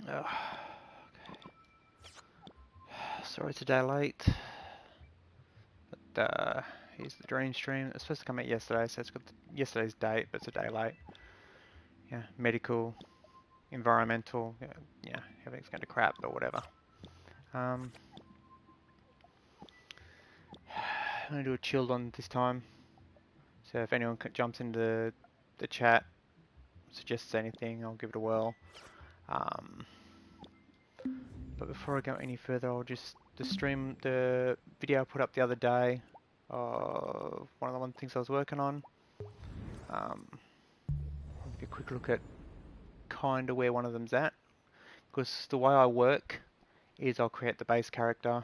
Oh, sorry it's a day late, but here's the dream stream. It's supposed to come out yesterday, so it's got yesterday's date, but it's a day late. Yeah, medical, environmental, yeah, everything's going to crap, but whatever. I'm going to do a chilled one this time, so if anyone jumps into the chat, suggests anything, I'll give it a whirl. But before I go any further, I'll just the video I put up the other day of one of the things I was working on. I'll give you a quick look at kind of where one of them's at. Because the way I work is I'll create the base character,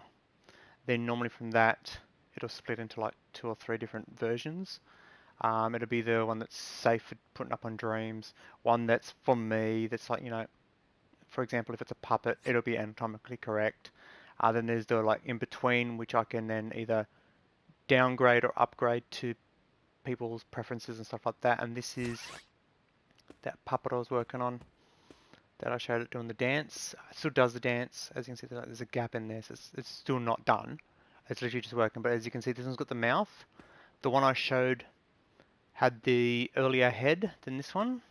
then normally from that it'll split into like 2 or 3 different versions. It'll be the one that's safe for putting up on Dreams, one that's for me, that's like, for example, if it's a puppet, it'll be anatomically correct. Then there's the like in between, which I can then either downgrade or upgrade to people's preferences and stuff like that. And this is that puppet I was working on that I showed it doing the dance. It still does the dance. As you can see, there's a gap in there, so it's still not done. It's literally just working. But as you can see, this one's got the mouth. The one I showed had the earlier head than this one.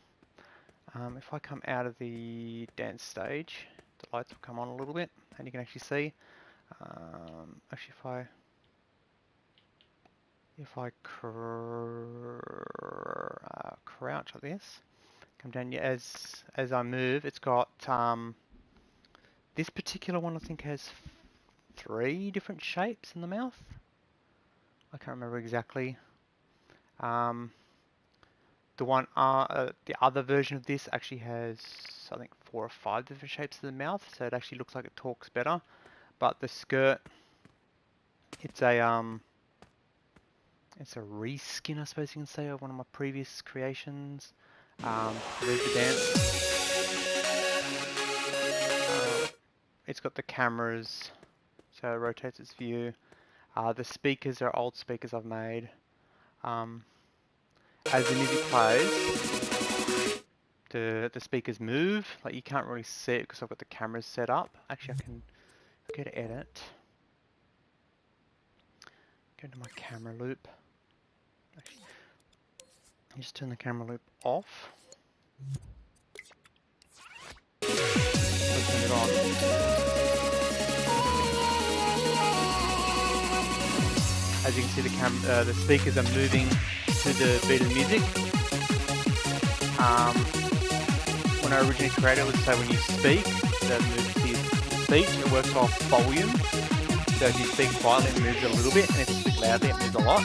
If I come out of the dance stage, the lights will come on a little bit, and you can actually see. Actually, if I crouch like this, come down, yeah, as I move, it's got this particular one I think has 3 different shapes in the mouth. I can't remember exactly. The other version of this actually has, I think, 4 or 5 different shapes of the mouth, so it actually looks like it talks better. But the skirt, it's a reskin, I suppose you can say, of one of my previous creations. There's the dance. It's got the cameras, so it rotates its view. The speakers are old speakers I've made. As the music plays, the speakers move. Like, you can't really see it because I've got the cameras set up. Actually, I can go to edit. Go into my camera loop. Actually, just turn the camera loop off. Let's turn it on. As you can see, the speakers are moving to the beat of the music. When I originally created it, it would say when you speak, that moves to speech. It works off volume. So if you speak quietly, it moves a little bit, and if you speak loudly, it moves a lot.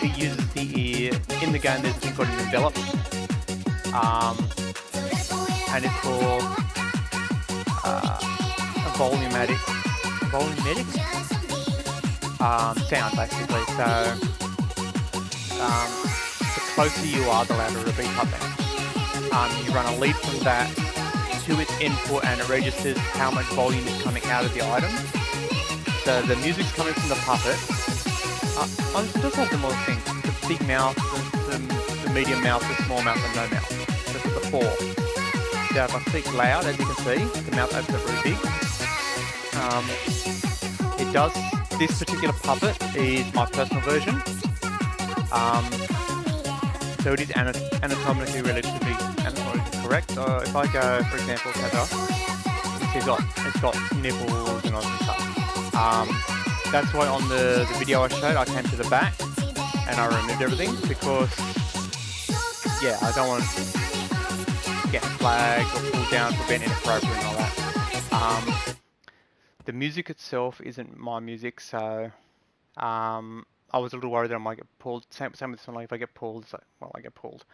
It uses the ear. In the game, there's a thing called an envelope, and it's for a volumetric sound, basically. So the closer you are, the louder the beat up is. You run a lead from that to its input, and it registers how much volume is coming out of the item. So the music's coming from the puppet. It does have the more things: the big mouth, the medium mouth, the small mouth, and no mouth. So it's the 4. So if I speak loud, as you can see, the mouth opens up really big. It does. This particular puppet is my personal version. So it is anatomically relatively correct. So if I go, for example, it's got nipples and all that stuff. That's why on the video I showed, I came to the back and I removed everything because, yeah, I don't want to get flagged or pulled down for being inappropriate and all that. The music itself isn't my music, so I was a little worried that I might get pulled. Same with this one, like if I get pulled, it's like, well, I get pulled.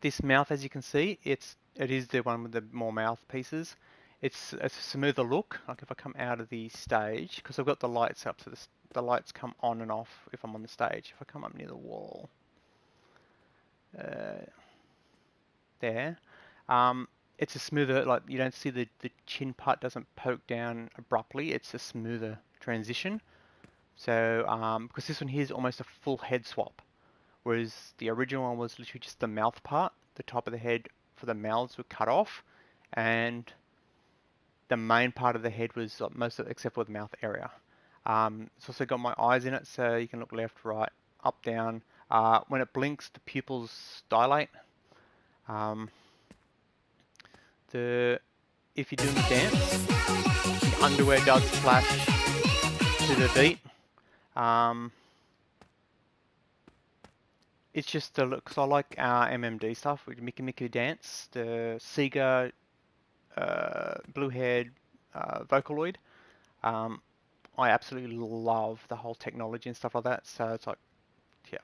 This mouth, as you can see, it is the one with the more mouth pieces. It's a smoother look. Like if I come out of the stage, because I've got the lights up, so the lights come on and off if I'm on the stage. If I come up near the wall, there, it's a smoother, like you don't see the chin part doesn't poke down abruptly. It's a smoother transition. So because this one here is almost a full head swap, whereas the original one was literally just the mouth part. The top of the head for the mouths were cut off, and the main part of the head was most of, except for the mouth area. It's also got my eyes in it, so you can look left, right, up, down. When it blinks, the pupils dilate. Um, if you're doing a dance, the underwear does flash to the beat. It's just the look, because I like our MMD stuff, with Mickey Mickey Dance, the Sega blue-haired Vocaloid. I absolutely love the whole technology and stuff like that. So it's like, yeah,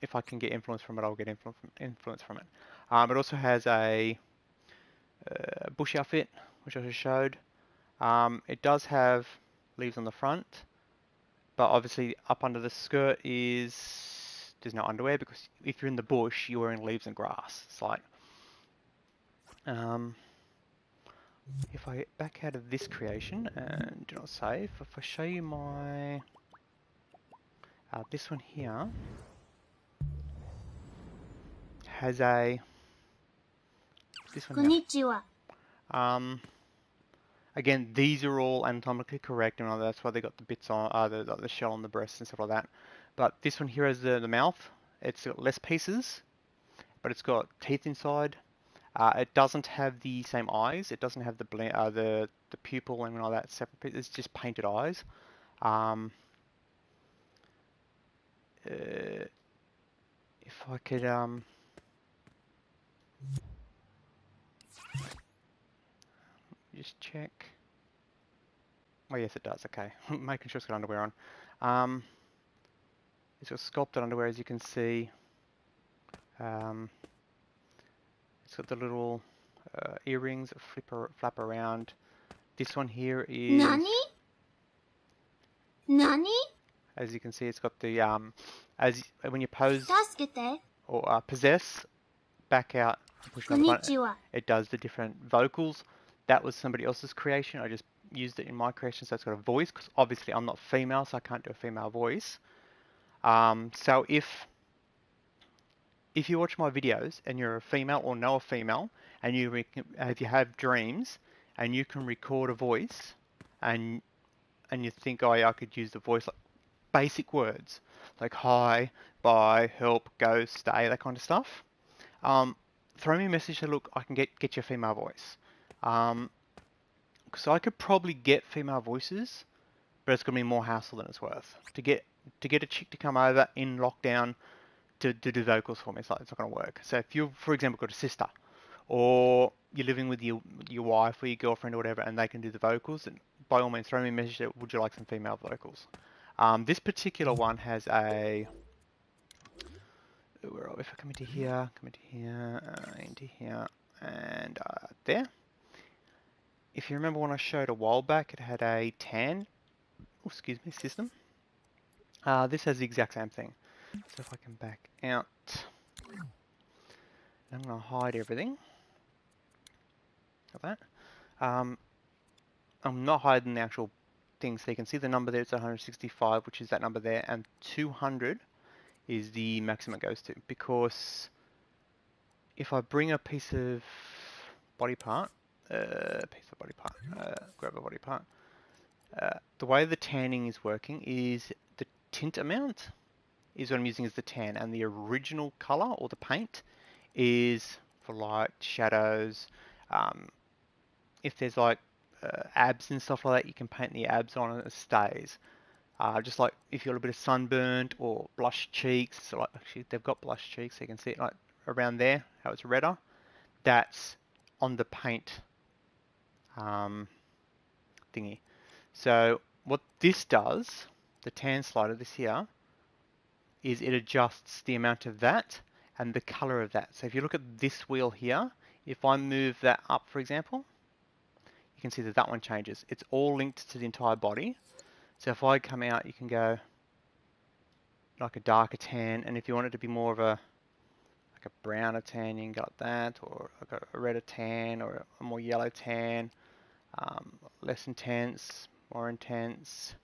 if I can get influence from it, I'll get influence from it. It also has a bush outfit, which I just showed. It does have leaves on the front, but obviously up under the skirt there's no underwear, because if you're in the bush, you're wearing leaves and grass. It's like, if I get back out of this creation and do not save, if I show you my this one here has this one here. Again, these are all anatomically correct, and that's why they got the bits on the shell on the breast and stuff like that. But this one here has the mouth. It's got less pieces, but it's got teeth inside. It doesn't have the same eyes. It doesn't have the pupil and all that separate pieces. It's just painted eyes. If I could just check. Oh yes, it does. Okay, making sure it's got underwear on. It's got sculpted underwear, as you can see. It's got the little earrings that flap around. This one here is... Nani? As you can see, it's got the when you pose or possess, back out, push another button, it does the different vocals. That was somebody else's creation. I just used it in my creation, so it's got a voice, because obviously I'm not female, so I can't do a female voice. So if you watch my videos and you're a female or know a female, and if you have dreams and you can record a voice, and you think, oh yeah, I could use the voice, like basic words like hi, bye, help, go, stay, that kind of stuff. Throw me a message to look, I can get your female voice. Because I could probably get female voices, but it's gonna be more hassle than it's worth to get a chick to come over in lockdown to do vocals for me. It's not gonna work. So if you, for example, got a sister, or you're living with your wife or your girlfriend or whatever, and they can do the vocals, then by all means throw me a message that, would you like some female vocals? This particular one has a... Where are we? If I come into here, into here, and there. If you remember when I showed a while back, it had a tan, system. This has the exact same thing. So if I can back out, I'm going to hide everything. Like that. I'm not hiding the actual thing, so you can see the number there. It's 165, which is that number there, and 200 is the maximum it goes to. Because if I bring a piece of body part, grab a body part. The way the tanning is working is the tint amount is what I'm using as the tan, and the original color or the paint is for light, shadows. If there's like abs and stuff like that, you can paint the abs on and it stays. Just like if you're a little bit of sunburnt or blush cheeks, so like actually they've got blush cheeks, so you can see it like around there, how it's redder. That's on the paint thingy. So what this does, the tan slider, this here, is it adjusts the amount of that and the color of that. So if you look at this wheel here, if I move that up, for example, you can see that that one changes. It's all linked to the entire body. So if I come out, you can go like a darker tan, and if you want it to be more of a browner tan, you can go like that, or like a redder tan, or a more yellow tan, less intense, more intense,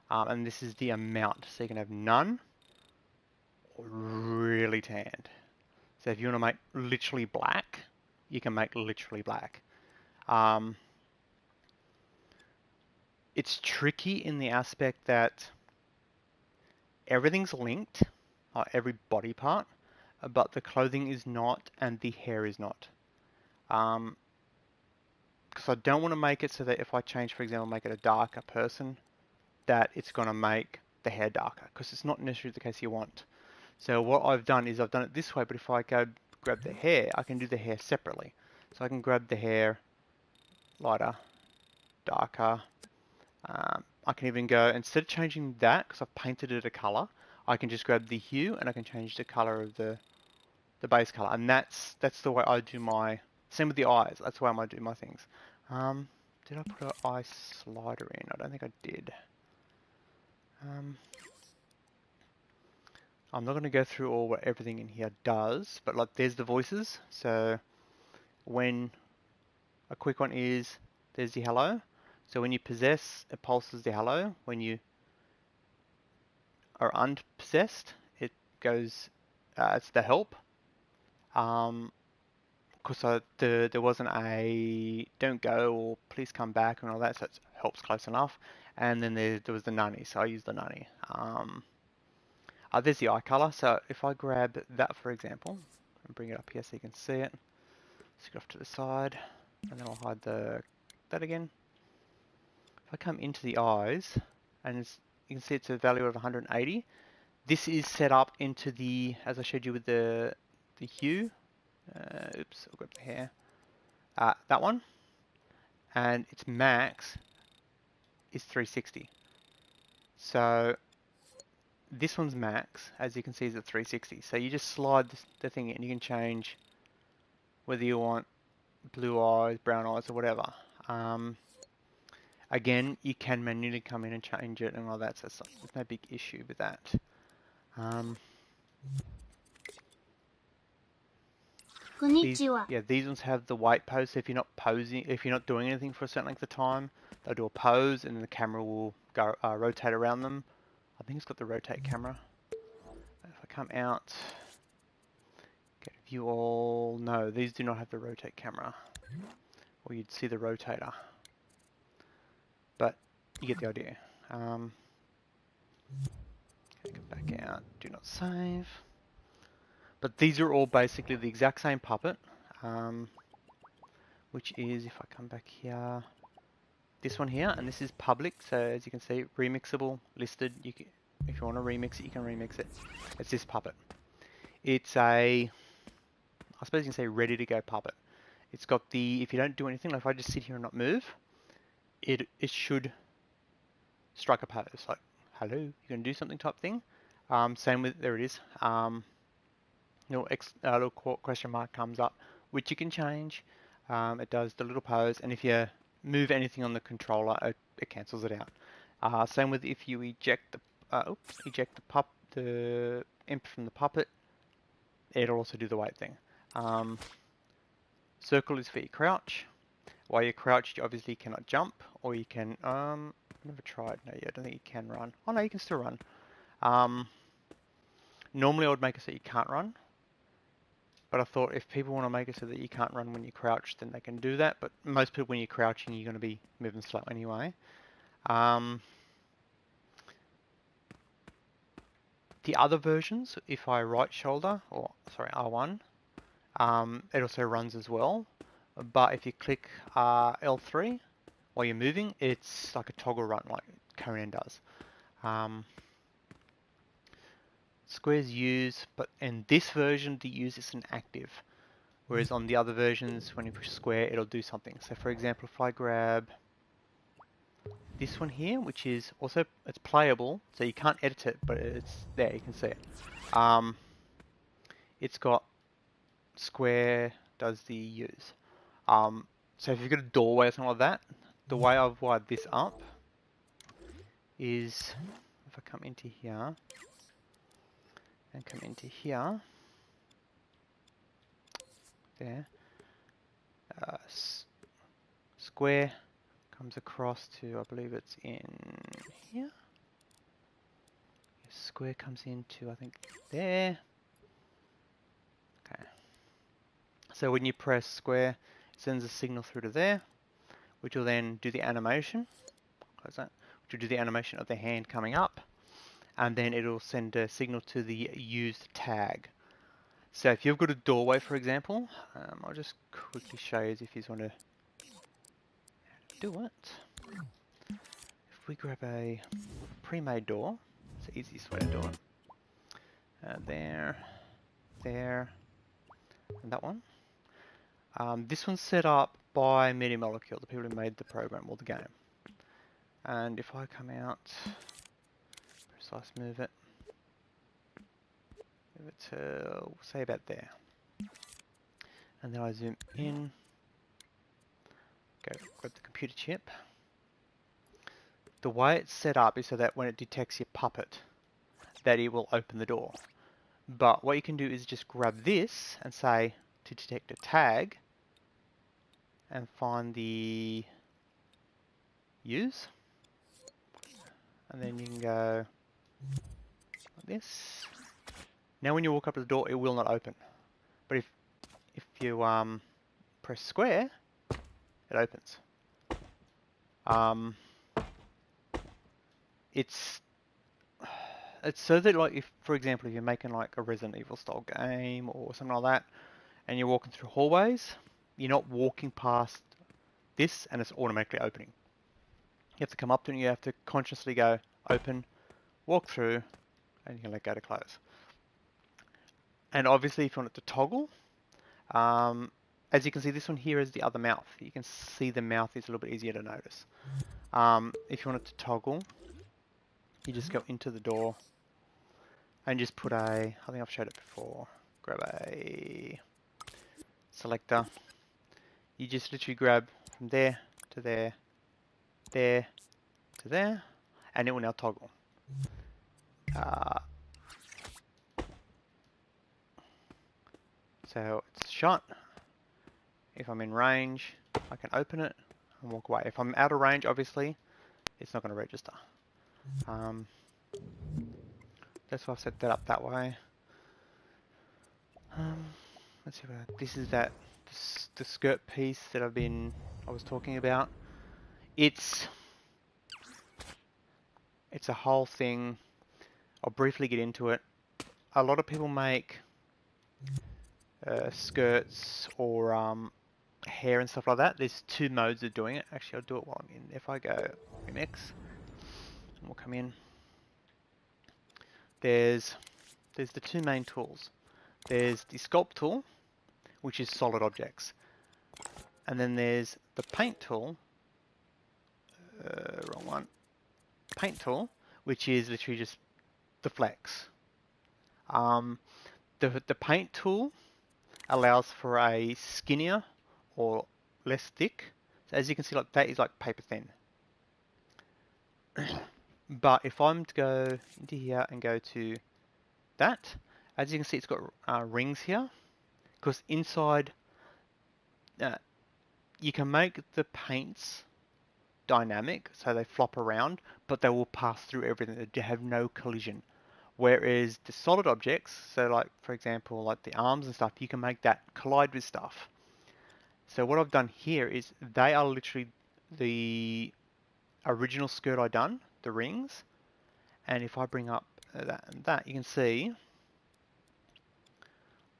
and this is the amount. So you can have none, or really tanned. So if you want to make literally black, you can make literally black. It's tricky in the aspect that everything's linked, every body part, but the clothing is not and the hair is not. Because I don't want to make it so that if I change, for example, make it a darker person, that it's going to make the hair darker, because it's not necessarily the case you want. So what I've done is I've done it this way, but if I go grab the hair, I can do the hair separately. So I can grab the hair lighter, darker. I can even go, instead of changing that, because I've painted it a color, I can just grab the hue and I can change the color of the base color. And that's the way I do my, same with the eyes, that's the way I'm going to do my things. Did I put an eye slider in? I don't think I did. I'm not going to go through all what everything in here does, but like there's the voices. So when a quick one is, there's the hello. So when you possess, it pulses the hello. When you are unpossessed, it goes, it's the help. Because there wasn't a don't go or please come back and all that, so it helps close enough. And then there was the nunny, so I used the nunny. There's the eye color. So if I grab that, for example, and bring it up here so you can see it, stick it off to the side, and then I'll hide that again. If I come into the eyes, and you can see it's a value of 180. This is set up into the, as I showed you with the hue. Oops, I'll grab the hair. That one, and its max is 360. So this one's max, as you can see, is at 360. So you just slide the thing in. You can change whether you want blue eyes, brown eyes, or whatever. Again, you can manually come in and change it and all that, so there's no big issue with that. These ones have the wait pose. So if you're not posing, if you're not doing anything for a certain length of time, they'll do a pose, and then the camera will go rotate around them. I think it's got the rotate camera. If I come out, get a view all. No, these do not have the rotate camera, or you'd see the rotator. But you get the idea. Go back out. Do not save. But these are all basically the exact same puppet, which is, if I come back here, this one here, and this is public, so as you can see, remixable, listed. If you want to remix it, you can remix it. It's this puppet. It's a, I suppose you can say, ready to go puppet. It's got the, if you don't do anything, like if I just sit here and not move, it should strike a pose, like, hello, you can do something type thing. Same with, there it is. Little question mark comes up, which you can change. It does the little pose, and if you move anything on the controller, it cancels it out. Same with if you eject the imp from the puppet, it'll also do the wait thing. Circle is for your crouch. While you're crouched, you obviously cannot jump, or you can. Never tried. No, yeah, I don't think you can run. Oh no, you can still run. Normally, I would make it so you can't run. But I thought if people want to make it so that you can't run when you crouch, then they can do that. But most people, when you're crouching, you're going to be moving slow anyway. The other versions, if I right shoulder, or sorry, R1, it also runs as well. But if you click L3 while you're moving, it's like a toggle run, like Conan does. Squares use, but in this version, the use is an active. Whereas on the other versions, when you push square, it'll do something. So for example, if I grab this one here, which is also, it's playable, so you can't edit it, but it's there, you can see it. It's got square, does the use. So if you've got a doorway or something like that, the way I've wired this up is, if I come into here, and come into here, there, square comes across to, I believe it's in here. Square comes into, I think, there. So when you press square, it sends a signal through to there, which will then do the animation. Close that. Which will do the animation of the hand coming up, and then it'll send a signal to the used tag. So if you've got a doorway, for example, I'll just quickly show you if you want to do it. If we grab a pre-made door, it's the easiest way to do it. There, there, and that one. This one's set up by Media Molecule, the people who made the program or the game. And if I come out, precise move it to, say about there. And then I zoom in, go grab the computer chip. The way it's set up is so that when it detects your puppet, that it will open the door. But what you can do is just grab this and say to detect a tag and find the use. And then you can go like this. Now when you walk up to the door, it will not open. But if you press square, it opens. It's so that, like, if, for example, if you're making like a Resident Evil style game or something like that, and you're walking through hallways, you're not walking past this and it's automatically opening. You have to come up to it and you have to consciously go open, walk through, and you can let go to close. And obviously if you want it to toggle, as you can see, this one here is the other mouth. You can see the mouth is a little bit easier to notice. If you want it to toggle, you just go into the door and just put I think I've showed it before, grab a selector. You just literally grab from there to there, there to there, and it will now toggle. So it's shut. If I'm in range, I can open it and walk away. If I'm out of range, obviously, it's not going to register. That's why I've set that up that way. Let's see what this is. The skirt piece that I was talking about. It's a whole thing. I'll briefly get into it. A lot of people make skirts or hair and stuff like that. There's two modes of doing it. Actually, I'll do it while I'm in. If I go remix, and we'll come in. There's the two main tools. There's the sculpt tool, which is solid objects, and then there's the paint tool. Wrong one. Paint tool, which is literally just the flex. The paint tool allows for a skinnier or less thick. So as you can see, like that is like paper thin. But if I'm to go into here and go to that, as you can see, it's got rings here, because inside you can make the paints dynamic, so they flop around, but they will pass through everything. They have no collision. Whereas the solid objects, so like for example, like the arms and stuff, you can make that collide with stuff. So what I've done here is they are literally the original skirt I done, the rings, and if I bring up that and that, you can see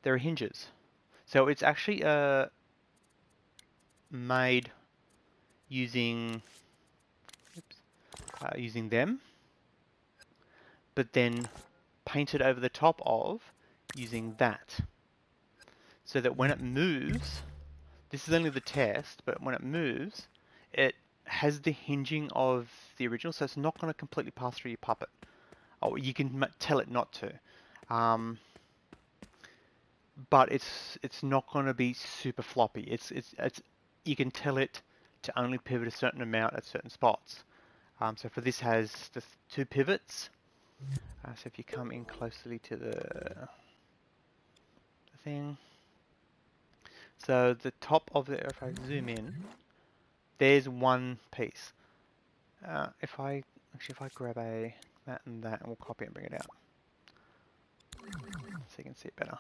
there are hinges. So it's actually made using using them, but then painted over the top of using that, so that when it moves, this is only the test, but when it moves, it has the hinging of the original, so it's not going to completely pass through your puppet. Oh, you can tell it not to, but it's not going to be super floppy. It's you can tell it to only pivot a certain amount at certain spots. So for this has the two pivots. So if you come in closely to the thing, so the top of the, if I zoom in, there's one piece. If I grab that and that, and we'll copy and bring it out, so you can see it better.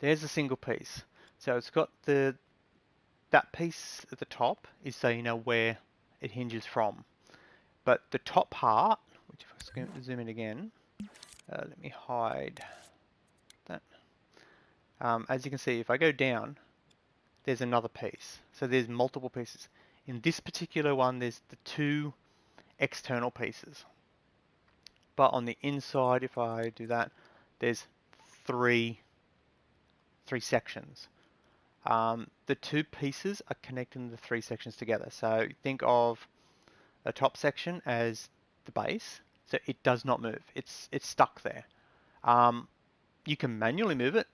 There's a single piece. So it's got that piece at the top is so you know where it hinges from. But the top part, which if I zoom in again, let me hide that. As you can see, if I go down, there's another piece. So there's multiple pieces. In this particular one, there's the 2 external pieces. But on the inside, if I do that, there's three sections. The 2 pieces are connecting the 3 sections together. So think of the top section as the base. So it does not move. It's stuck there. You can manually move it.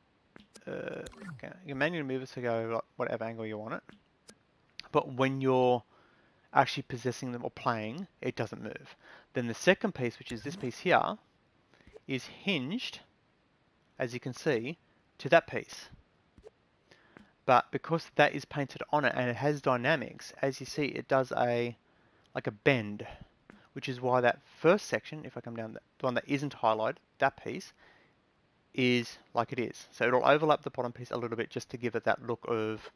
Okay. You can manually move it to go whatever angle you want it. But when you're actually possessing them or playing, it doesn't move. Then the second piece, which is this piece here, is hinged, as you can see, to that piece. But because that is painted on it and it has dynamics, as you see, it does like a bend, which is why that first section, if I come down, the one that isn't highlighted, that piece, is like it is. So it'll overlap the bottom piece a little bit just to give it that look of,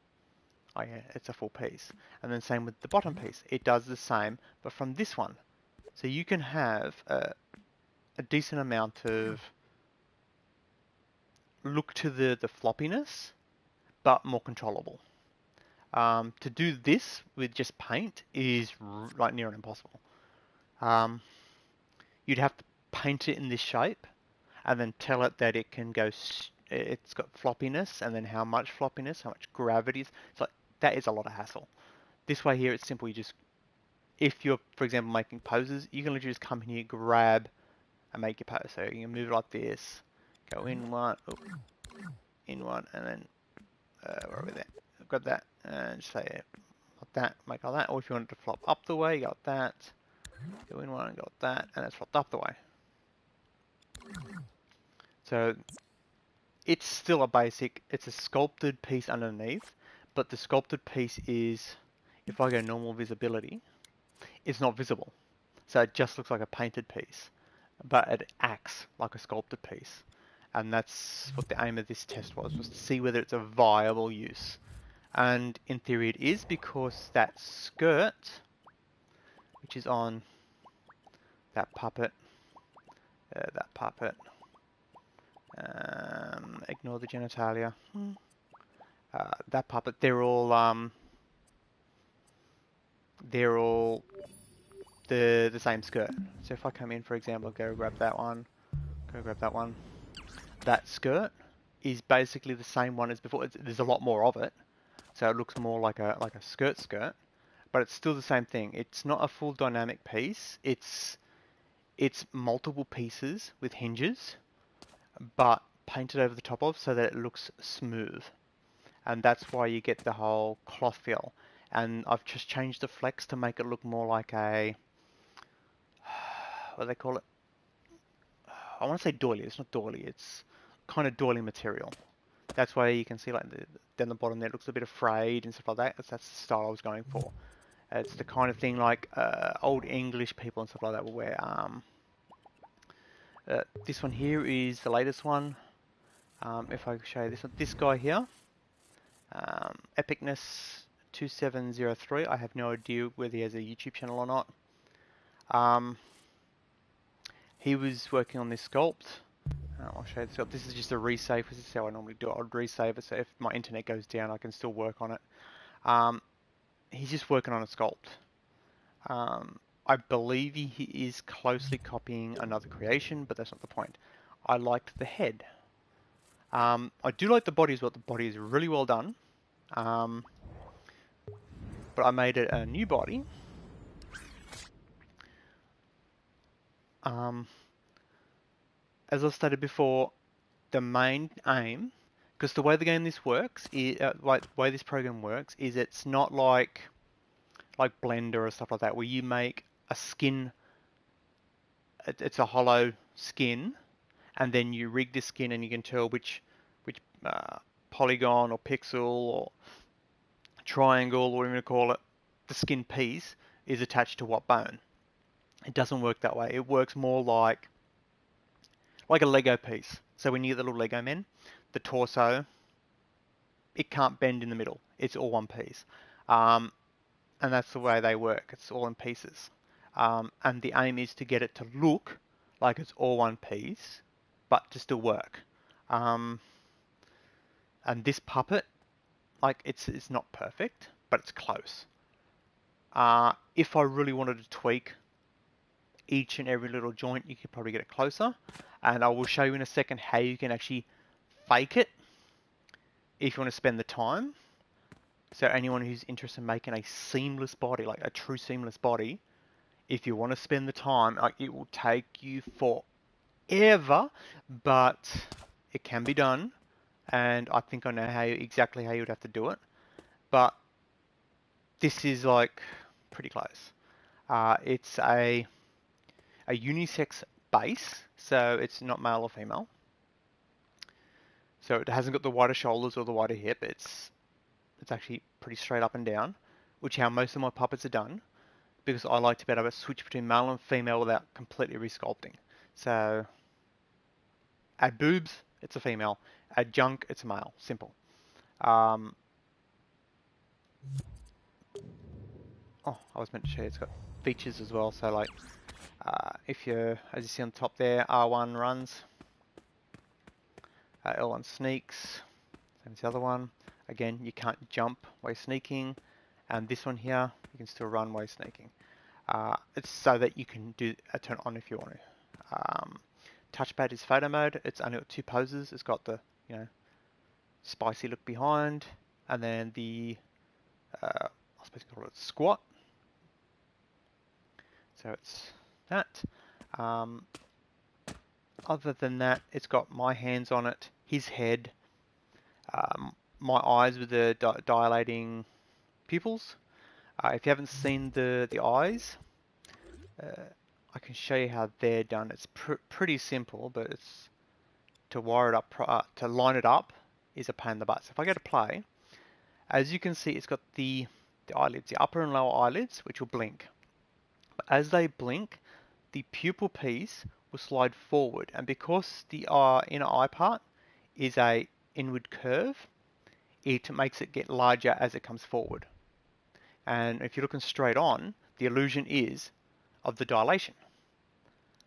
oh yeah, it's a full piece. And then same with the bottom piece. It does the same, but from this one. So you can have a decent amount of look to the floppiness, but more controllable. To do this with just paint is like near impossible. You'd have to paint it in this shape and then tell it that it can go, it's got floppiness and then how much floppiness, how much gravity. It's like, that is a lot of hassle. This way here, it's simple. You just, if you're, for example, making poses, you can literally just come in here, grab, and make your pose. So you can move it like this, go in one, and then where are we there? Grab that and just say like that, make all that. Or if you want it to flop up the way, you got that. Go in one and got that, and it's flopped up the way. So it's still a basic, it's a sculpted piece underneath, but the sculpted piece is, if I go normal visibility, it's not visible. So it just looks like a painted piece, but it acts like a sculpted piece. And that's what the aim of this test was to see whether it's a viable use. And in theory it is, because that skirt, which is on that puppet, ignore the genitalia, that puppet, they're all the same skirt. So if I come in, for example, go grab that one, that skirt is basically the same one as before. There's a lot more of it, so it looks more like a skirt, but it's still the same thing. It's not a full dynamic piece. It's multiple pieces with hinges, but painted over the top of so that it looks smooth. And that's why you get the whole cloth feel. And I've just changed the flex to make it look more like a, what do they call it? I want to say doily. It's not doily. It's kind of doily material. That's why you can see like down the bottom there, it looks a bit frayed and stuff like that. That's the style I was going for. It's the kind of thing like old English people and stuff like that will wear. This one here is the latest one. If I show you this guy here, Epicness 2703. I have no idea whether he has a YouTube channel or not. He was working on this sculpt. I'll show you the sculpt. This is just a resave. This is how I normally do it. I'll resave it so if my internet goes down, I can still work on it. He's just working on a sculpt. I believe he is closely copying another creation, but that's not the point. I liked the head. I do like the body as well. The body is really well done. But I made it a new body. As I stated before, the main aim, because the way the game this works, like the way this program works, is it's not like Blender or stuff like that, where you make a skin. It's a hollow skin, and then you rig the skin, and you can tell which polygon or pixel or triangle, or whatever you call it, the skin piece is attached to what bone. It doesn't work that way. It works more like a Lego piece. So when you get the little Lego men, the torso it can't bend in the middle. It's all one piece. And that's the way they work. It's all in pieces. And the aim is to get it to look like it's all one piece, but to still work. And this puppet, like it's not perfect, but it's close. If I really wanted to tweak each and every little joint, you could probably get it closer. And I will show you in a second how you can actually fake it if you want to spend the time. So anyone who's interested in making a seamless body, like a true seamless body, if you want to spend the time, like it will take you forever, but it can be done. And I think I know exactly how you would have to do it. But this is like pretty close. It's a unisex base, so it's not male or female. So it hasn't got the wider shoulders or the wider hip. It's actually pretty straight up and down, which how most of my puppets are done, because I like to be able to switch between male and female without completely resculpting. So add boobs, it's a female. Add junk, it's a male. Simple. Oh, I was meant to show you, it's got features as well. So like, if you're, as you see on the top there, R1 runs, L1 sneaks, same as the other one. Again, you can't jump while you're sneaking, and this one here, you can still run while you're sneaking. It's so that you can do a turn on if you want to. Touchpad is photo mode. It's only got two poses. It's got the, spicy look behind, and then the, I suppose you call it squat. So it's that. Other than that, it's got my hands on it, his head, my eyes with the dilating pupils. If you haven't seen the eyes, I can show you how they're done. It's pretty simple, but it's to wire it up, to line it up is a pain in the butt. So if I go to play, as you can see, it's got the eyelids, the upper and lower eyelids, which will blink. But as they blink, the pupil piece will slide forward, and because the inner eye part is a inward curve, it makes it get larger as it comes forward. And if you're looking straight on, the illusion is of the dilation.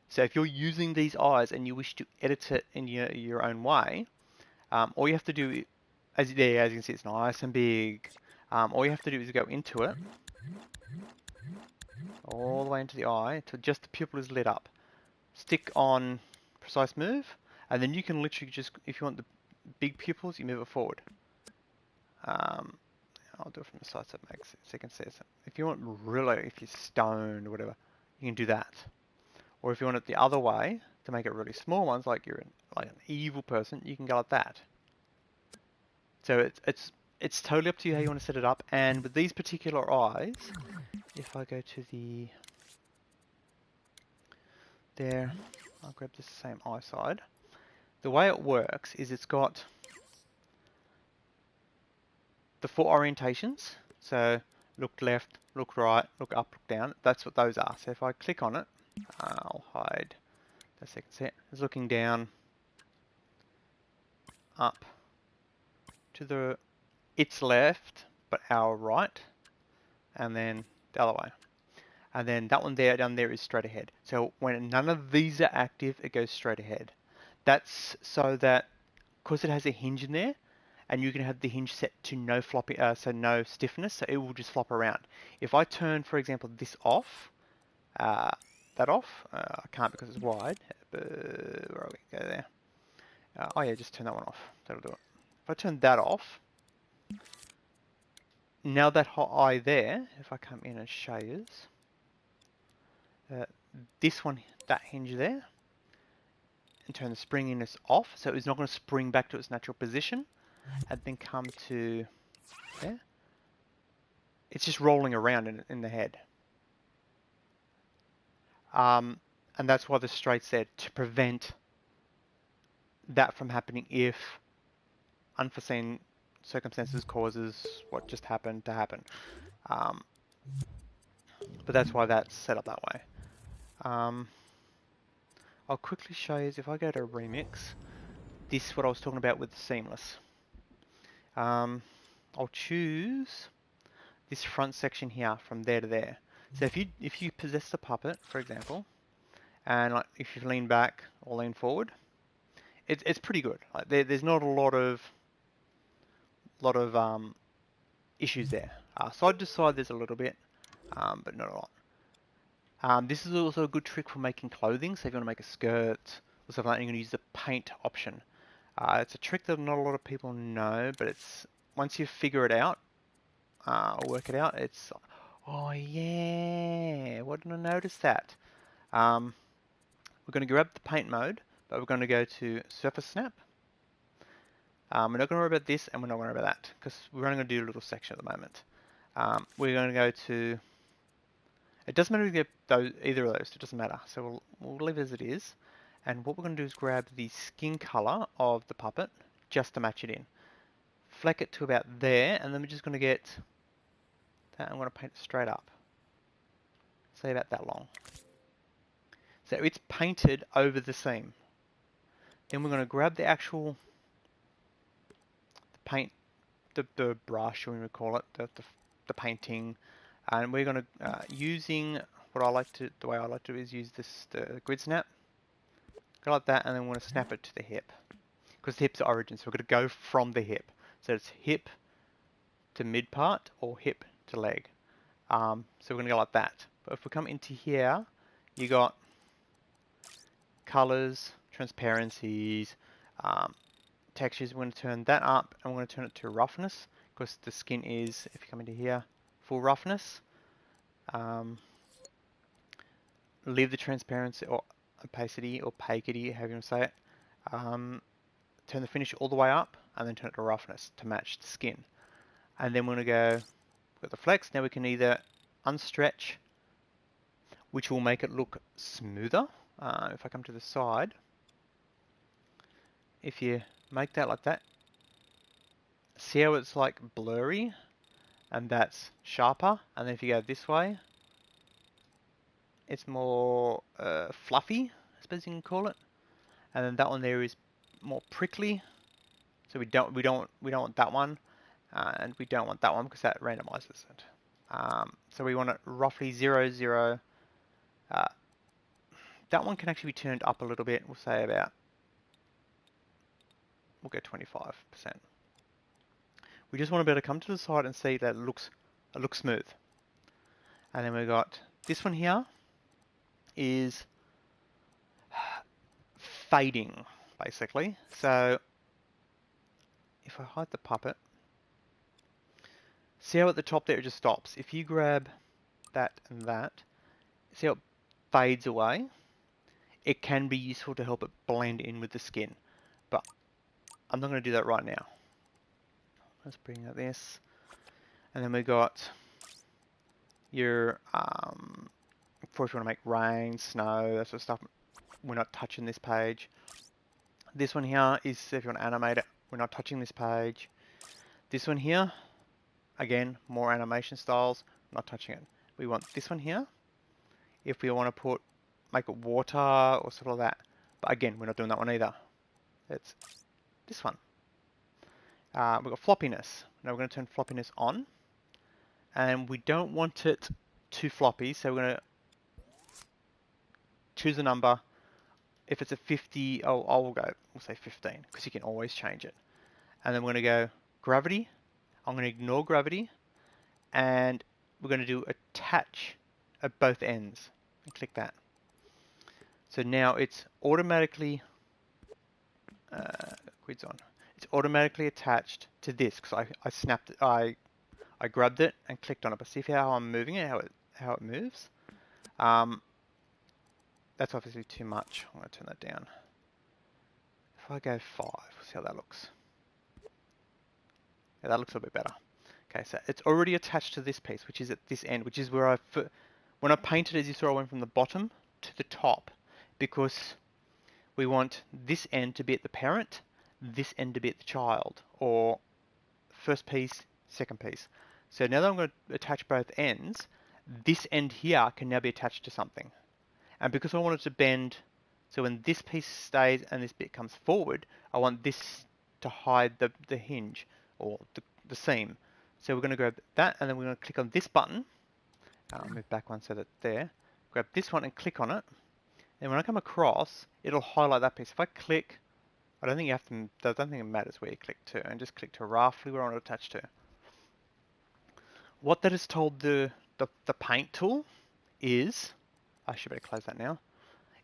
So if you're using these eyes and you wish to edit it in your own way, all you have to do, as you can see, it's nice and big. All you have to do is go into it, all the way into the eye, until just the pupil is lit up. Stick on precise move, and then you can literally just, if you want the big pupils, you move it forward. I'll do it from the side so it makes it so you can see it. If you want really, if you're stoned or whatever, you can do that. Or if you want it the other way, to make it really small ones, like you're like an evil person, you can go like that. So it's totally up to you how you want to set it up. And with these particular eyes, if I go to there, I'll grab the same eye side. The way it works is it's got the 4 orientations. So look left, look right, look up, look down. That's what those are. So if I click on it, I'll hide the second set. It's looking down, up, to its left, but our right, and then the other way. And then that one down there is straight ahead. So when none of these are active, it goes straight ahead. That's so that, because it has a hinge in there, and you can have the hinge set to no floppy, so no stiffness, so it will just flop around. If I turn, for example, this off, that off, I can't because it's wide. Where are we? Go there. Oh yeah, just turn that one off. That'll do it. If I turn that off, now that hot eye there, if I come in and show you this one, that hinge there, and turn the springiness off, so it's not going to spring back to its natural position, and then come to there. It's just rolling around in the head. And that's why the straight's there, to prevent that from happening if unforeseen circumstances causes what just happened to happen. But that's why that's set up that way. I'll quickly show you, if I go to remix, this is what I was talking about with the seamless. I'll choose this front section here from there to there. So if you possess the puppet, for example, and like if you lean back or lean forward, it's pretty good. Like there's not a lot of issues there. Side to side there's a little bit, but not a lot. This is also a good trick for making clothing. So if you want to make a skirt or something like that, you're going to use the paint option. It's a trick that not a lot of people know, but it's once you figure it out or work it out, it's oh yeah, why didn't I notice that? We're going to grab the paint mode, but we're going to go to surface snap. We're not going to worry about this, and we're not going to worry about that because we're only going to do a little section at the moment. We're going to go to. It doesn't matter if you get either of those. It doesn't matter. So we'll leave it as it is. And what we're going to do is grab the skin color of the puppet just to match it in. Fleck it to about there, and then we're just going to get that. I'm going to paint it straight up. Say about that long. So it's painted over the seam. Then we're going to grab the actual paint, the brush, we would call it, the painting, and we're going to using the way I like to do is use the grid snap. Go like that, and then we're going to snap it to the hip because the hip's the origin, so we're going to go from the hip. So it's hip to mid part or hip to leg. So we're going to go like that. But if we come into here, you got colors, transparencies, textures. We're going to turn that up, and we're going to turn it to roughness because the skin is, if you come into here, full roughness. Leave the transparency or opacity or opacity, however you want to say it. Turn the finish all the way up, and then turn it to roughness to match the skin. And then we're going to go with the flex. Now we can either unstretch, which will make it look smoother. If I come to the side, if you make that like that, see how it's like blurry, and that's sharper. And then if you go this way, it's more fluffy, I suppose you can call it. And then that one there is more prickly. So we don't want that one, and we don't want that one because that randomizes it. So we want it roughly 0, 0. That one can actually be turned up a little bit. We'll say about, we'll go 25%. We just want to be able to come to the side and see that it looks smooth. And then we've got this one here is fading, basically. So if I hide the puppet, see how at the top there it just stops. If you grab that and that, see how it fades away? It can be useful to help it blend in with the skin, but I'm not going to do that right now. Let's bring out this, and then we got your of course you want to make rain, snow, that sort of stuff. We're not touching this page. This one here is if you want to animate it. We're not touching this page. This one here, again, more animation styles. Not touching it. We want this one here. If we want to make it water or sort of that. But again, we're not doing that one either. It's this one. We've got floppiness. Now we're going to turn floppiness on. And we don't want it too floppy, so we're going to choose a number. If it's a 50, we'll say 15, because you can always change it. And then we're going to go gravity. I'm going to ignore gravity. And we're going to do attach at both ends. And click that. So now it's automatically quid's on. It's automatically attached to this because I snapped it. I grabbed it and clicked on it. But see how I'm moving it, how it moves. That's obviously too much. I'm going to turn that down. If I go 5, see how that looks. Yeah, that looks a little bit better. Okay, so it's already attached to this piece, which is at this end, which is where when I painted, as you saw, I went from the bottom to the top because we want this end to be at the parent, this end to be at the child, or first piece, second piece. So now that I'm going to attach both ends, this end here can now be attached to something. And because I want it to bend, so when this piece stays and this bit comes forward, I want this to hide the hinge or the seam. So we're going to grab that, and then we're going to click on this button. I'll move back one so that there. Grab this one and click on it. And when I come across, it'll highlight that piece. If I click, I don't think you have to, I don't think it matters where you click to, and just click to roughly where I want to attach to. What that has told the paint tool is, I should better close that now,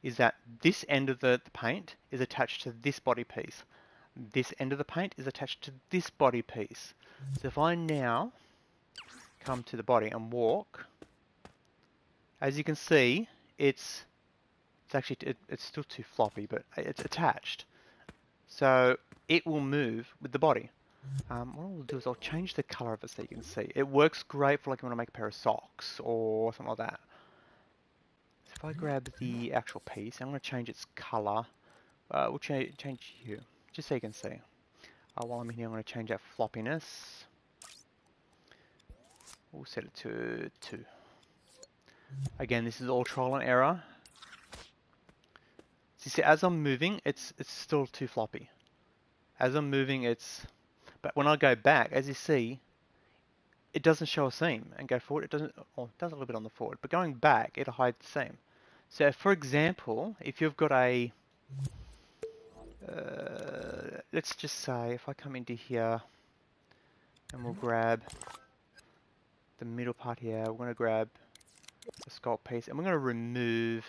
is that this end of the paint is attached to this body piece. This end of the paint is attached to this body piece. So if I now come to the body and walk, as you can see, it's actually, it's still too floppy, but it's attached. So it will move with the body. What I'll do is I'll change the color of it so you can see. It works great for like you want to make a pair of socks or something like that. So if I grab the actual piece, I'm going to change its color. We'll change hue, just so you can see. While I'm in here, I'm going to change that floppiness. We'll set it to 2. Again, this is all trial and error. So you see, as I'm moving, it's still too floppy. As I'm moving, but when I go back, as you see, it doesn't show a seam, and go forward, it doesn't, well, it does a little bit on the forward, but going back, it'll hide the seam. So for example, if you've got a, let's just say, if I come into here, and we'll grab the middle part here, we're going to grab the sculpt piece, and we're going to remove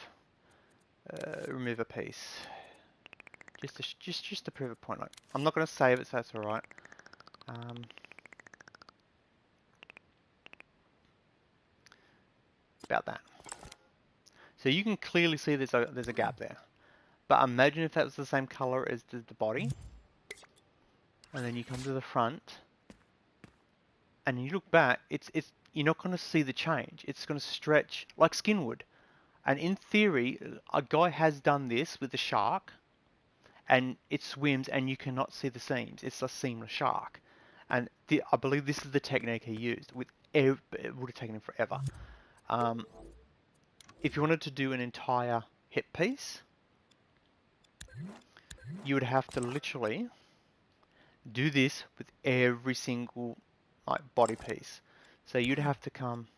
a piece, just to prove a point. Like, I'm not going to save it, so that's all right. About that. So you can clearly see there's a gap there. But imagine if that was the same color as the body, and then you come to the front, and you look back. You're not going to see the change. It's going to stretch like skin would. And in theory, a guy has done this with a shark, and it swims, and you cannot see the seams. It's a seamless shark, and I believe this is the technique he used. It would have taken him forever. If you wanted to do an entire hip piece, you would have to literally do this with every single body piece. So you'd have to come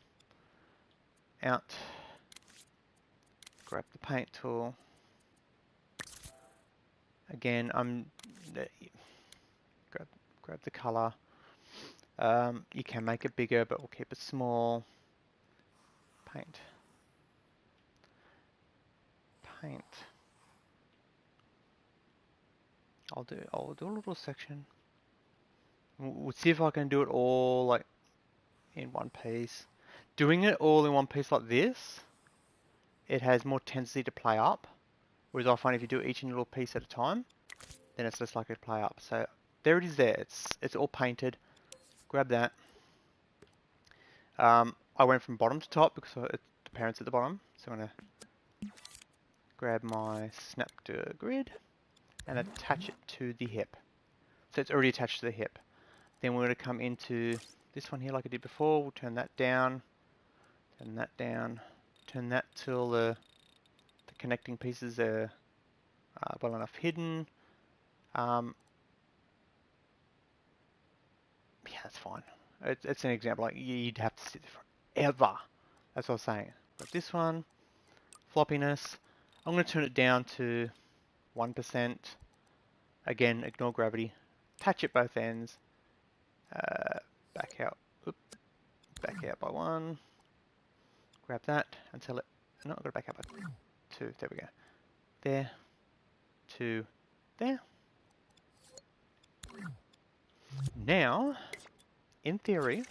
out, grab the paint tool. Again, grab the color. You can make it bigger, but we'll keep it small. Paint. I'll do a little section. We'll see if I can do it all like in one piece. Doing it all in one piece like this, it has more tendency to play up. Whereas I find if you do each little piece at a time, then it's less likely to play up. So there it is there. It's all painted. Grab that. I went from bottom to top because the parent's at the bottom. So I'm going to grab my snap to grid and attach it to the hip. So it's already attached to the hip. Then we're going to come into this one here like I did before. We'll turn that down, turn that till the connecting pieces are well enough hidden. Yeah, that's fine. It's an example. Like you'd have to sit there forever. That's what I was saying. Got this one, floppiness. I'm going to turn it down to 1%. Again, ignore gravity. Attach it both ends. Back out. Oop. Back out by 1. Grab that until it. No, I've got to back out by 2. There we go. There. 2. There. Now, in theory,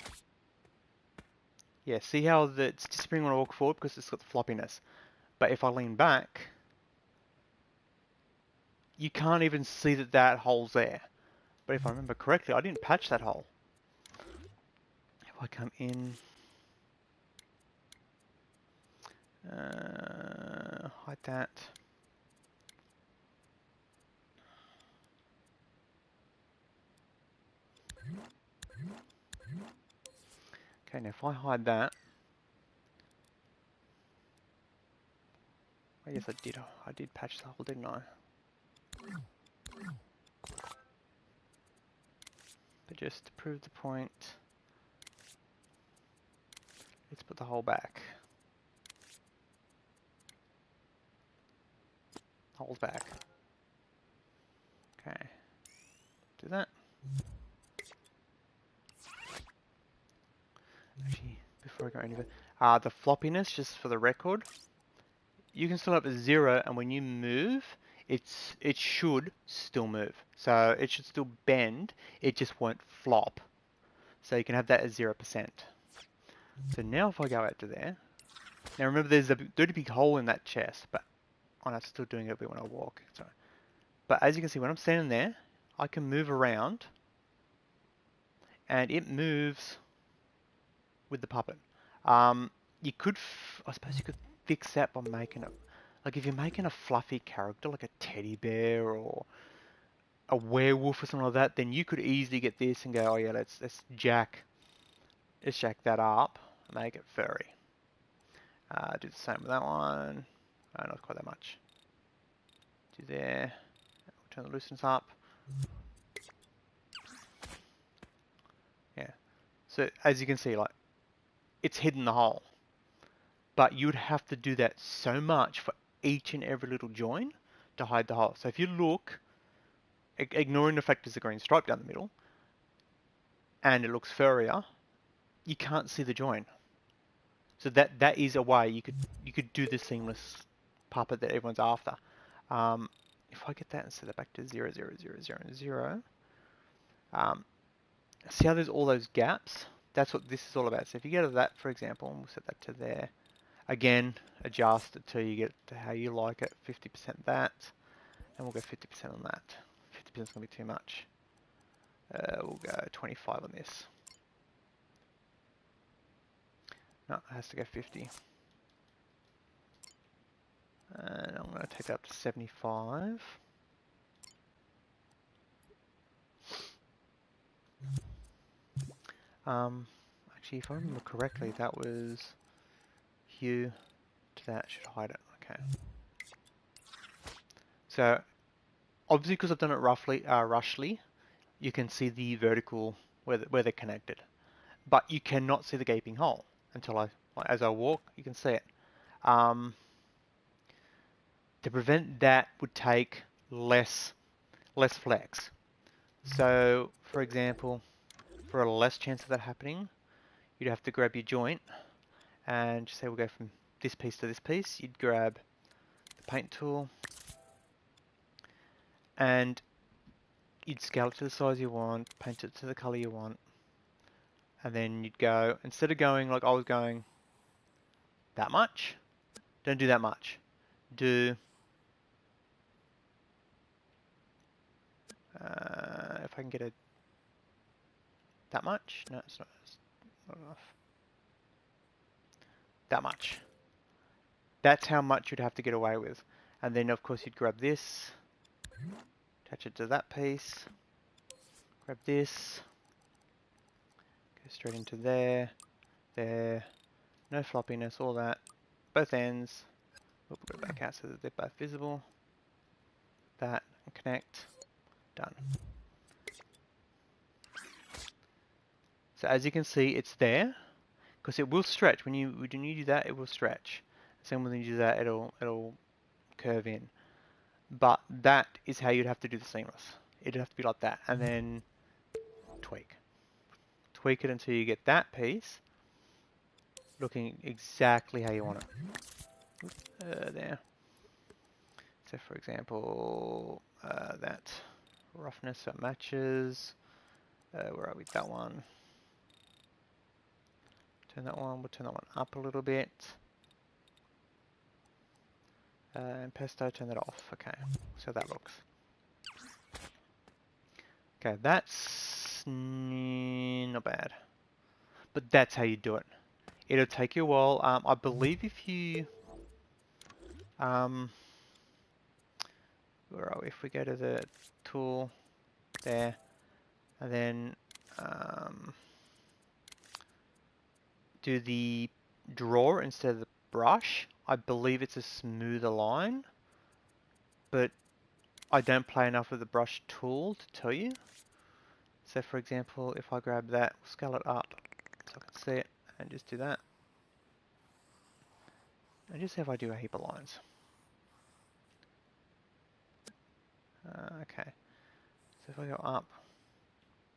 yeah, see how it's disappearing when I walk forward because it's got the floppiness. But if I lean back, you can't even see that hole's there. But if I remember correctly, I didn't patch that hole. If I come in, hide that. Okay, now if I hide that, oh yes I did patch the hole, didn't I? But just to prove the point, let's put the hole back. Hole's back. Okay. Do that. Actually, before I go any further, the floppiness, just for the record, you can still have a 0, and when you move, it should still move. So it should still bend, it just won't flop. So you can have that as 0%. So now if I go out to there, now remember there's a dirty big hole in that chest, but I'm not still doing it a bit when I walk. Sorry. But as you can see, when I'm standing there, I can move around, and it moves with the puppet. You could, I suppose you could fix that by making it, like if you're making a fluffy character, like a teddy bear or a werewolf or something like that, then you could easily get this and go, oh yeah, let's jack that up, make it furry. Do the same with that one. Not quite that much. Do there. Turn the looseness up. Yeah. So as you can see, like it's hidden the hole, but you'd have to do that so much for each and every little join to hide the hole. So if you look, ignoring the fact there's a green stripe down the middle, and it looks furrier, you can't see the join. So that is a way you could do the seamless puppet that everyone's after. If I get that and set it back to 0, 0, 0, 0, and 0, see how there's all those gaps? That's what this is all about. So if you go to that, for example, and we'll set that to there. Again, adjust it till you get to how you like it. 50% that, and we'll go 50% on that. 50% is going to be too much. We'll go 25 on this. No, it has to go 50. And I'm going to take that up to 75. Actually, if I remember correctly, that was hue to that should hide it. Okay. So obviously, because I've done it rushly, you can see the vertical where they're connected, but you cannot see the gaping hole until as I walk. You can see it. To prevent that would take less flex. So, for example, for a less chance of that happening, you'd have to grab your joint and just say we'll go from this piece to this piece. You'd grab the paint tool and you'd scale it to the size you want, paint it to the color you want, and then you'd go, instead of going like I was going that much, don't do that much. Do, if I can get that much? No, it's not enough. That much. That's how much you'd have to get away with. And then of course you'd grab this, attach it to that piece, grab this, go straight into there, no floppiness, all that, both ends. We'll go back out so that they're both visible. That, and connect, done. So as you can see, it's there, because it will stretch. When you do that, it will stretch. Same when you do that, it'll curve in. But that is how you'd have to do the seamless. It'd have to be like that, and then tweak it until you get that piece looking exactly how you want it. There. So for example, that roughness, so it matches. Where are we? That one. Turn that one. We'll turn that one up a little bit. And pesto, turn that off. Okay, so that looks. Okay, that's not bad. But that's how you do it. It'll take you a while. I believe if you... where are we? If we go to the tool there, and then do the draw instead of the brush, I believe it's a smoother line, but I don't play enough with the brush tool to tell you. So for example, if I grab that, scale it up so I can see it, and just do that. And just see if I do a heap of lines. Okay, so if I go up,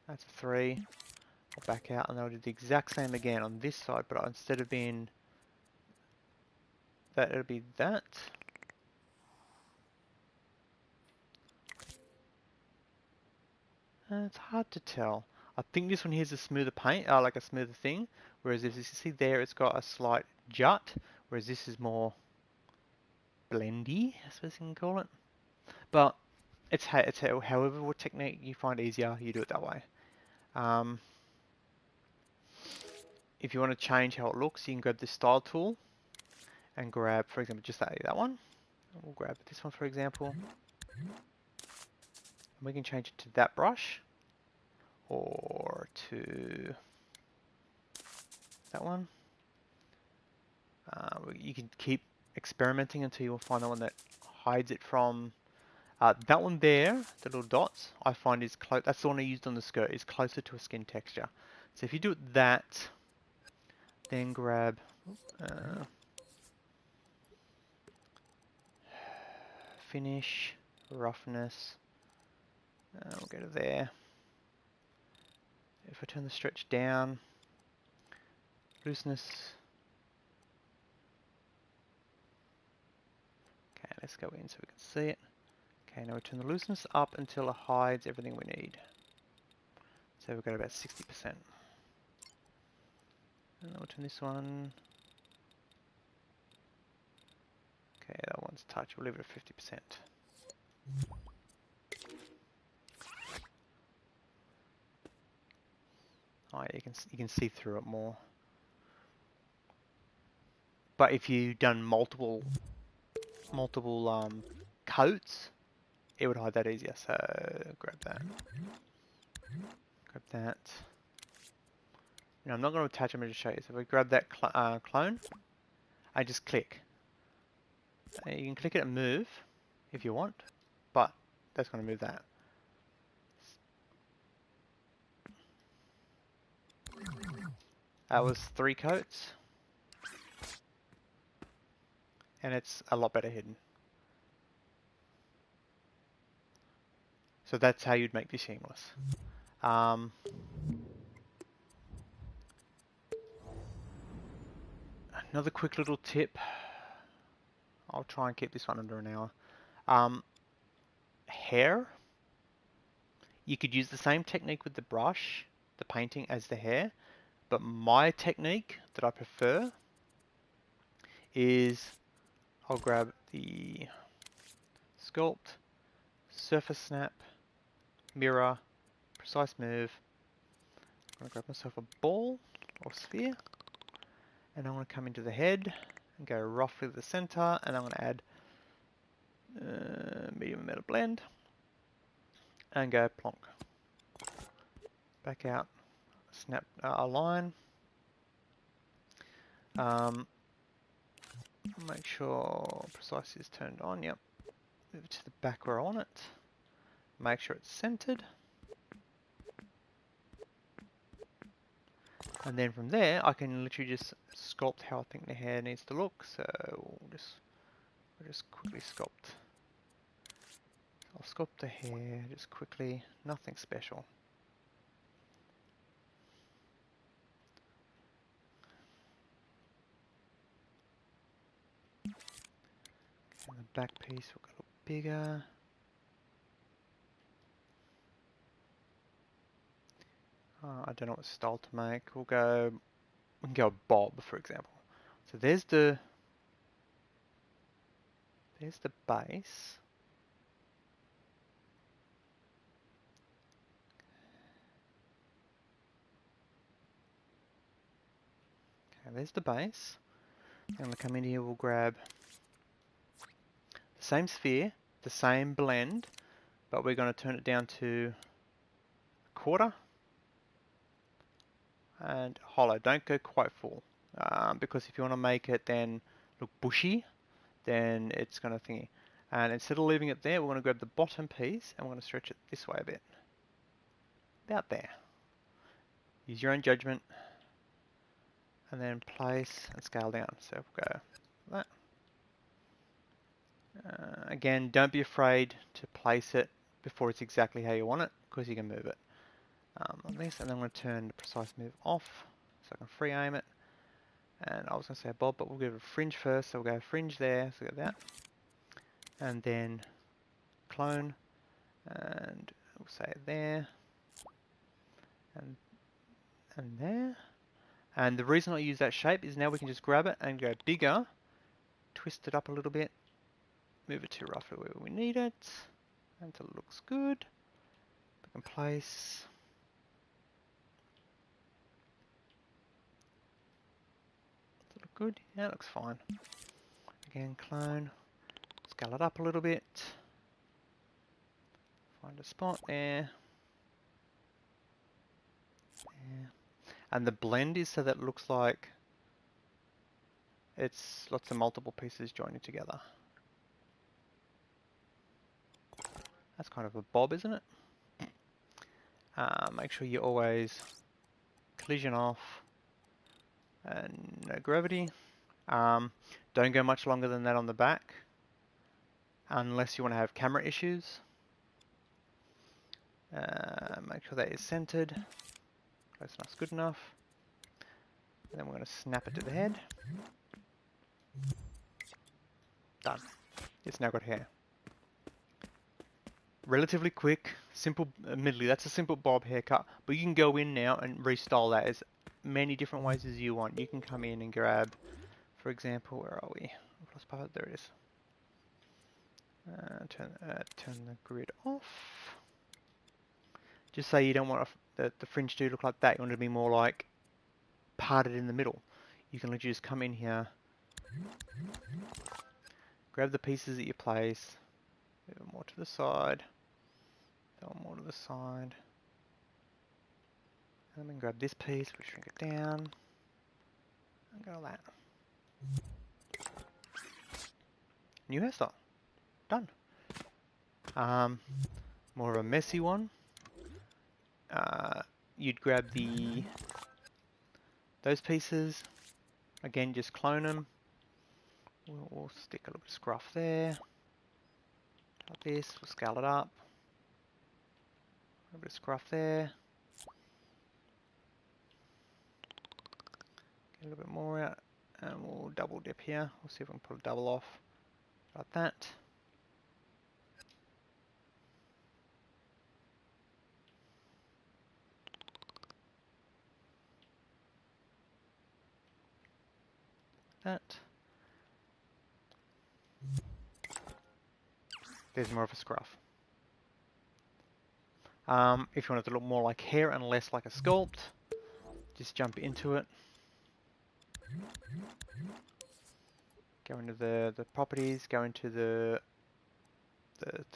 that's a 3. I'll back out, and then I'll do the exact same again on this side, but instead of being that, it'll be that. It's hard to tell. I think this one here is a smoother paint, like a smoother thing, whereas if you see there, it's got a slight jut, whereas this is more blendy, I suppose you can call it. But it's however what technique you find easier, you do it that way. If you want to change how it looks, you can grab this style tool and grab, for example, just that one. We'll grab this one, for example. And we can change it to that brush or to that one. You can keep experimenting until you will find the one that hides it from that one there, the little dots, I find is close. That's the one I used on the skirt, is closer to a skin texture. So if you do that, then grab finish, roughness, we'll go to there. If I turn the stretch down, looseness, okay, let's go in so we can see it. Okay, now we turn the looseness up until it hides everything we need. So we've got about 60%. And then we'll turn this one. Okay, that one's touch. We'll leave it at 50%. Oh, yeah, you can see through it more. But if you've done multiple coats, it would hide that easier. So grab that. Grab that. Now I'm not going to attach them, I'm going to show you. So if I grab that clone, I just click. You can click it and move if you want, but that's going to move that. That was 3 coats, and it's a lot better hidden. So that's how you'd make this seamless. Another quick little tip. I'll try and keep this one under an hour. Hair. You could use the same technique with the brush, the painting, as the hair, but my technique that I prefer is I'll grab the sculpt, surface snap, mirror, precise move. I'm going to grab myself a ball or sphere, and I'm going to come into the head and go roughly to the center, and I'm going to add medium metal blend and go plonk. Back out, snap a line. Make sure precise is turned on. Yep. Move it to the back where I want it. Make sure it's centered. And then from there, I can literally just sculpt how I think the hair needs to look. So we'll just quickly sculpt. I'll sculpt the hair just quickly. Nothing special. And the back piece will get a little bigger. I don't know what style to make. We can go bob, for example. So there's the base. Okay, there's the base. I'm going to come in here, we'll grab the same sphere, the same blend, but we're going to turn it down to a quarter. And hollow, don't go quite full, because if you want to make it then look bushy, then it's going to thingy. And instead of leaving it there, we're going to grab the bottom piece and we're going to stretch it this way a bit. about there. Use your own judgment, and then place and scale down. So we'll go like that. Again, don't be afraid to place it before it's exactly how you want it, because you can move it. Like this, and then I'm going to turn the precise move off, so I can free aim it. And I was going to say a bob, but we'll give it a fringe first, so we'll go fringe there, so we'll get that. And then clone, and we'll say there, and there. And the reason I use that shape is now we can just grab it and go bigger, twist it up a little bit, move it to roughly where we need it, until it looks good. Pick and place. Does it look good? Yeah, it looks fine. Again, clone, scale it up a little bit, find a spot there. There. And the blend is so that it looks like it's lots of multiple pieces joining together. That's kind of a bob, isn't it? Make sure you always collision off and no gravity. Don't go much longer than that on the back unless you want to have camera issues. Make sure that is centered. Close enough's good enough. And then we're going to snap it to the head. Done. It's now got hair. Relatively quick, simple, admittedly that's a simple bob haircut, but you can go in now and restyle that as many different ways as you want. You can come in and grab, for example, where are we? There it is. Turn the grid off. Just say you don't want the fringe to look like that, you want it to be more like parted in the middle. You can literally just come in here, grab the pieces that you place, move them more to the side, one more to the side, and then grab this piece, we shrink it down, and go like that. New hairstyle. Done. More of a messy one. You'd grab those pieces. Again, just clone them. We'll stick a little bit of scruff there. Like this. We'll scale it up. A little bit of scruff there. Get a little bit more out, and we'll double dip here. We'll see if we can pull a double off. Like that. There's more of a scruff. If you want it to look more like hair and less like a sculpt, just jump into it. Go into the properties, go into the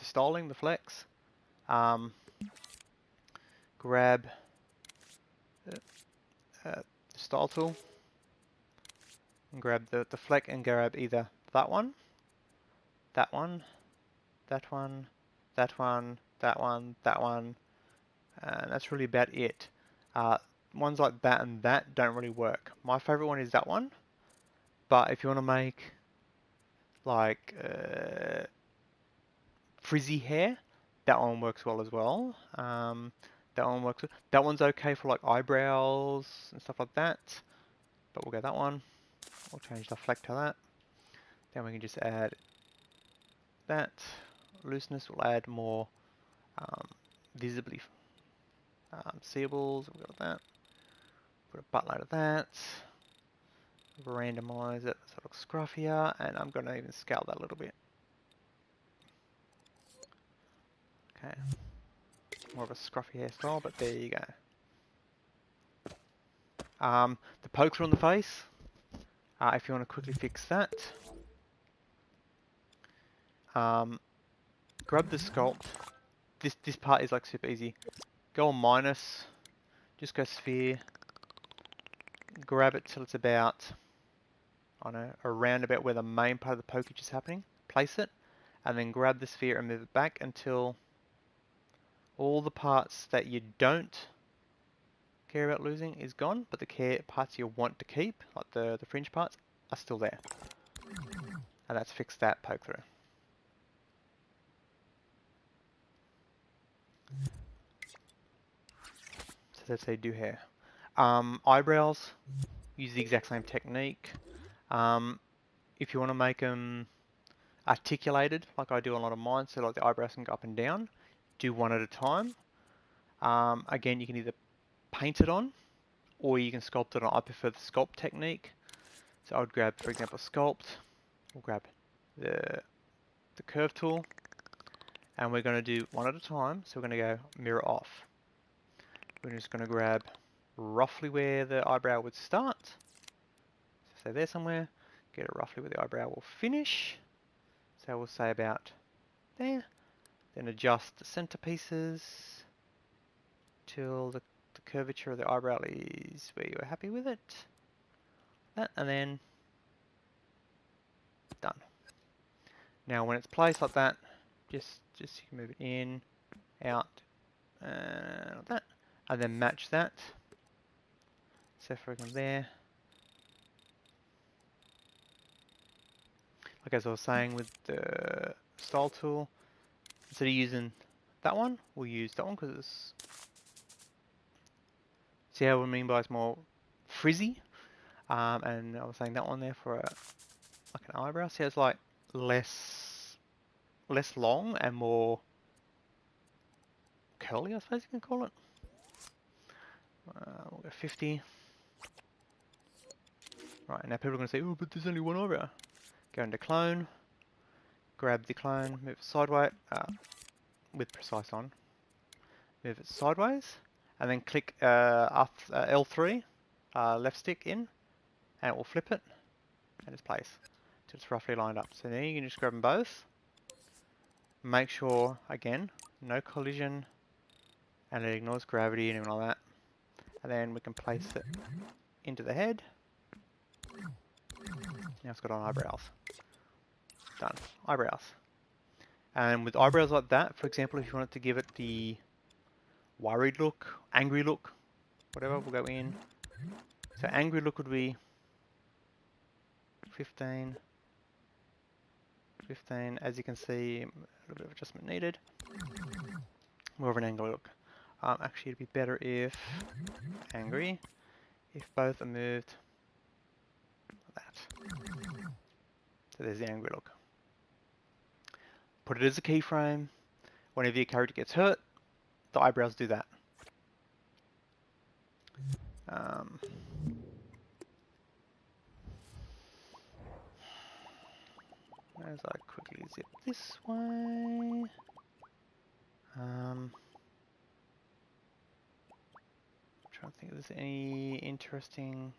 styling, the flex. Grab the style tool and grab the fleck and grab either that one, that one, that one, that one, that one, that one, and that's really about it. Ones like that and that don't really work. My favorite one is that one, but if you want to make like frizzy hair, that one works well as well. That one works. That one's okay for like eyebrows and stuff like that. But we'll go that one. We'll change the fleck to that. Then we can just add that. Looseness will add more visibly seeables. We've got that. Put a buttload of that. Randomize it so it looks scruffier. And I'm going to even scale that a little bit. Okay. More of a scruffy hairstyle, but there you go. The pokes are on the face. If you want to quickly fix that, grab the sculpt. This part is like super easy. Go on minus, just go sphere, grab it till it's about, I don't know, around about where the main part of the pokage is happening. Place it, and then grab the sphere and move it back until, all the parts that you don't care about losing is gone, but the parts you want to keep, like the fringe parts, are still there. And that's fixed that poke through. So that's how you do hair. Eyebrows, use the exact same technique. If you want to make them articulated, like I do a lot of mine, so like the eyebrows can go up and down, do one at a time. Again, you can either paint it on, or you can sculpt it on. I prefer the sculpt technique. So I would grab, for example, sculpt. We'll grab the curve tool, and we're going to do one at a time. So we're going to go mirror off. We're just going to grab roughly where the eyebrow would start. So say there somewhere. Get it roughly where the eyebrow will finish. So we'll say about there. Then adjust the center pieces till the curvature of the eyebrow is where you're happy with it. That, and then done. Now when it's placed like that, just you can move it in, out, and like that, and then match that. So for example there. Like as I was saying with the style tool, instead of using that one, we'll use that one because it's, see how I mean by it's more frizzy. And I was saying that one there for like an eyebrow. See how it's like less long and more curly, I suppose you can call it. We'll go 50. Right, now people are going to say, oh, but there's only one eyebrow. Go into clone, grab the clone, move it sideways, with precise on. Move it sideways, and then click L3, left stick in, and it will flip it, and it's placed. So it's roughly lined up. So then you can just grab them both. Make sure, again, no collision, and it ignores gravity and everything like that. And then we can place it into the head. Now it's got on eyebrows. Done. Eyebrows. And with eyebrows like that, for example, if you wanted to give it the worried look, angry look, whatever, we'll go in. So angry look would be 15. As you can see, a little bit of adjustment needed. More of an angry look. Actually, it'd be better if angry, if both are moved like that. So there's the angry look. Put it as a keyframe. Whenever your character gets hurt, the eyebrows do that. As I quickly zip this way. I'm trying to think if there's any interesting.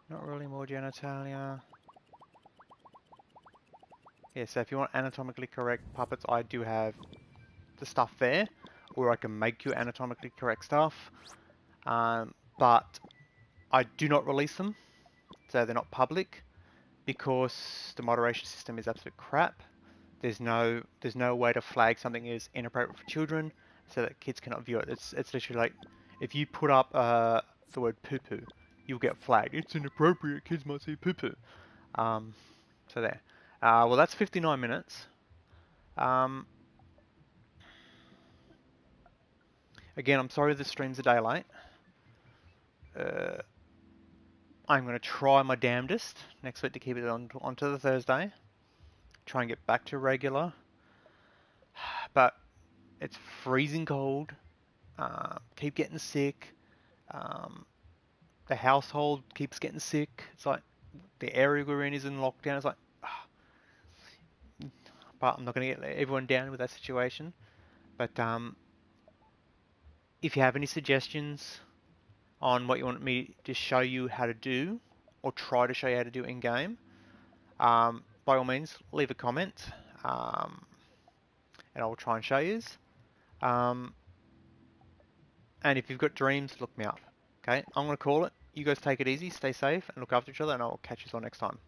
Not really more genitalia. Yeah, so if you want anatomically correct puppets, I do have the stuff there, or I can make you anatomically correct stuff. But I do not release them, so they're not public, because the moderation system is absolute crap. There's no way to flag something as inappropriate for children, so that kids cannot view it. It's literally like, if you put up the word poo poo, you'll get flagged. It's inappropriate. Kids might see poo poo. So there. Well, that's 59 minutes. Again, I'm sorry the stream's a day late. I'm going to try my damnedest next week to keep it onto the Thursday. Try and get back to regular. But it's freezing cold. Keep getting sick. The household keeps getting sick. It's like the area we're in is in lockdown. It's like, but I'm not going to get everyone down with that situation. But if you have any suggestions on what you want me to show you how to do, or try to show you how to do in game, by all means, leave a comment, and I'll try and show you. And if you've got dreams, look me up. Okay, I'm going to call it. You guys take it easy, stay safe, and look after each other, and I'll catch you all next time.